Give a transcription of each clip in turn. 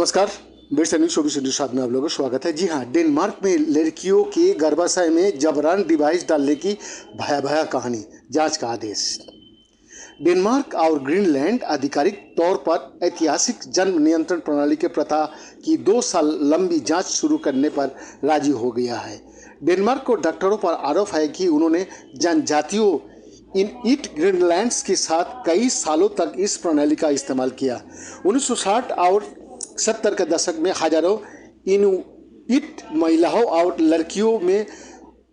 नमस्कार, bits news 24/7 में आप लोगों का स्वागत है। जी हाँ, डेनमार्क में लड़कियों के गर्भाशय में जबरन डिवाइस डालने की भयावह कहानी, जांच का आदेश। डेनमार्क और ग्रीनलैंड आधिकारिक तौर पर ऐतिहासिक जन्म नियंत्रण प्रणाली के प्रथा की 2 साल लंबी जांच शुरू करने पर राजी हो गया है। डेनमार्क को डॉक्टरों पर आरोप है कि उन्होंने जनजातियों इनइट ग्रीनलैंड्स के साथ कई सालों तक इस प्रणाली का इस्तेमाल किया। 1960 और 70 के दशक में हजारों इनुइट महिलाओं और लड़कियों में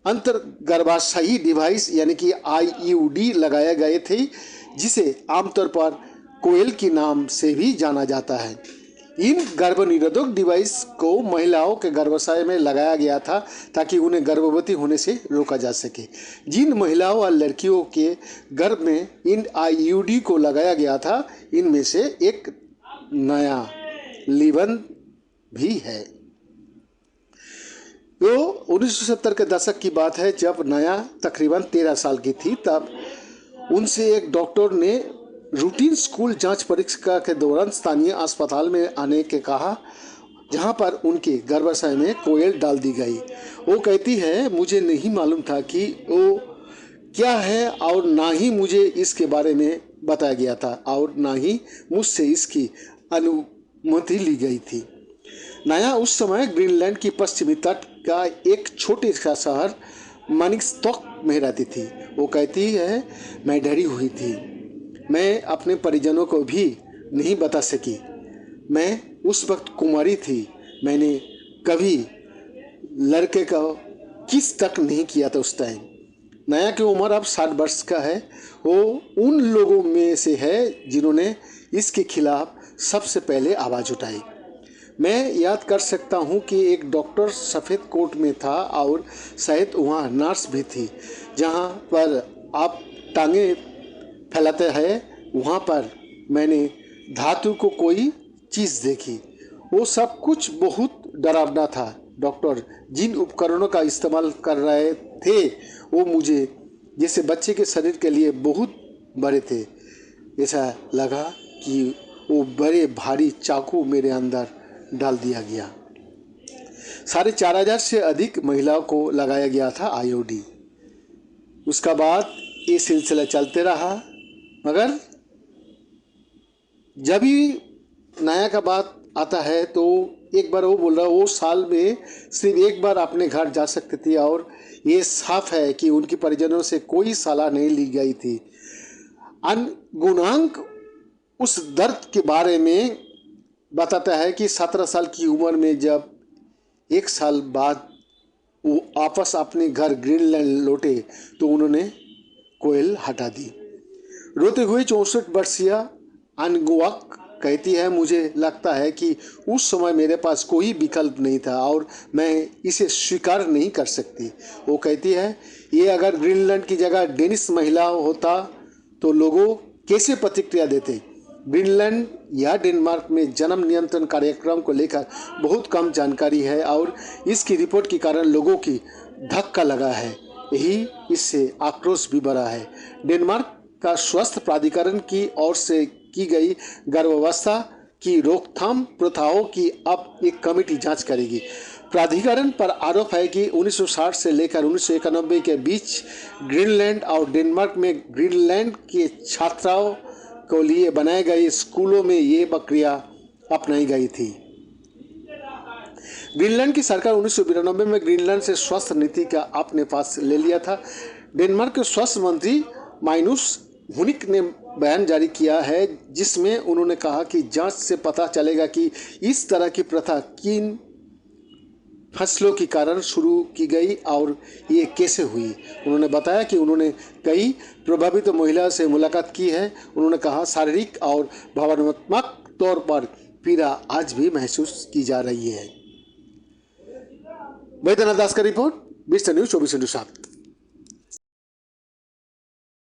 अंतर्गर्भाशयी डिवाइस यानी कि आईयूडी लगाए गए थे, जिसे आमतौर पर कोयल के नाम से भी जाना जाता है। इन गर्भनिरोधक डिवाइस को महिलाओं के गर्भाशय में लगाया गया था ताकि उन्हें गर्भवती होने से रोका जा सके। जिन महिलाओं और लड़कियों के गर्भ में इन आईयूडी को लगाया गया था, इनमें से एक नया लिवन भी है। तो 1970 के दशक की बात है, जब नया तकरीबन 13 साल की थी। तब उनसे एक डॉक्टर ने रूटीन स्कूल जांच परीक्षा के दौरान स्थानीय अस्पताल में आने के कहा, जहां पर उनके गर्भाशय में कोयल डाल दी गई। वो कहती है, मुझे नहीं मालूम था कि वो क्या है और ना ही मुझे इसके बारे में बताया गया था और ना ही मुझसे इसकी अनुमति ली गई थी। नया उस समय ग्रीनलैंड की पश्चिमी तट का एक छोटे सा शहर मनिकस्टॉक में रहती थी। वो कहती है, मैं डरी हुई थी। मैं अपने परिजनों को भी नहीं बता सकी। मैं उस वक्त कुमारी थी। मैंने कभी लड़के का किस तक नहीं किया था उस टाइम। नया की उम्र अब 60 वर्ष का है। वो उन लोगों में से है जिन्होंने इसके खिलाफ सबसे पहले आवाज़ उठाई। मैं याद कर सकता हूँ कि एक डॉक्टर सफ़ेद कोट में था और शायद वहाँ नर्स भी थी। जहाँ पर आप टांगे फैलाते हैं, वहाँ पर मैंने धातु को कोई चीज़ देखी। वो सब कुछ बहुत डरावना था। डॉक्टर जिन उपकरणों का इस्तेमाल कर रहे थे, वो मुझे जैसे बच्चे के शरीर के लिए बहुत बड़े थे। ऐसा लगा कि वो बड़े भारी चाकू मेरे अंदर डाल दिया गया। 4,500 से अधिक महिलाओं को लगाया गया था आईयूडी। उसका बाद ये सिलसिला चलते रहा, मगर जब भी नया का बात आता है तो एक बार वो बोल रहा, वो साल में सिर्फ एक बार अपने घर जा सकती थी और ये साफ है कि उनके परिजनों से कोई सलाह नहीं ली गई थी। अनुगुणांक उस दर्द के बारे में बताता है कि 17 साल की उम्र में जब 1 साल बाद वो वापस अपने घर ग्रीनलैंड लौटे तो उन्होंने कोयल हटा दी। रोते हुए 64 वर्षीय अनगुआक कहती है, मुझे लगता है कि उस समय मेरे पास कोई विकल्प नहीं था और मैं इसे स्वीकार नहीं कर सकती। वो कहती है, ये अगर ग्रीनलैंड की जगह डेनिश महिला होता तो लोगों कैसे प्रतिक्रिया देते। ग्रीनलैंड या डेनमार्क में जन्म नियंत्रण कार्यक्रम को लेकर बहुत कम जानकारी है और इसकी रिपोर्ट के कारण लोगों की धक्का लगा है। यही इससे आक्रोश भी बढ़ा है। डेनमार्क का स्वास्थ्य प्राधिकरण की ओर से की गई गर्भावस्था की रोकथाम प्रथाओं की अब एक कमेटी जांच करेगी। प्राधिकरण पर आरोप है कि 1960 से लेकर 1991 के बीच ग्रीनलैंड और डेनमार्क में ग्रीनलैंड के छात्राओं को लिए बनाए गए स्कूलों में ये प्रक्रिया अपनाई गई थी। ग्रीनलैंड की सरकार 1992 में ग्रीनलैंड से स्वास्थ्य नीति का अपने पास ले लिया था। डेनमार्क के स्वास्थ्य मंत्री माइनुस हुनिक ने बयान जारी किया है, जिसमें उन्होंने कहा कि जांच से पता चलेगा कि इस तरह की प्रथा किन फसलों के कारण शुरू की गई और ये कैसे हुई। उन्होंने बताया कि उन्होंने कई प्रभावित महिलाओं से मुलाकात की है। उन्होंने कहा, शारीरिक और भावनात्मक तौर पर पीड़ा आज भी महसूस की जा रही है। वैद्यनाथ दास का रिपोर्ट, बिट्स न्यूज 24/7।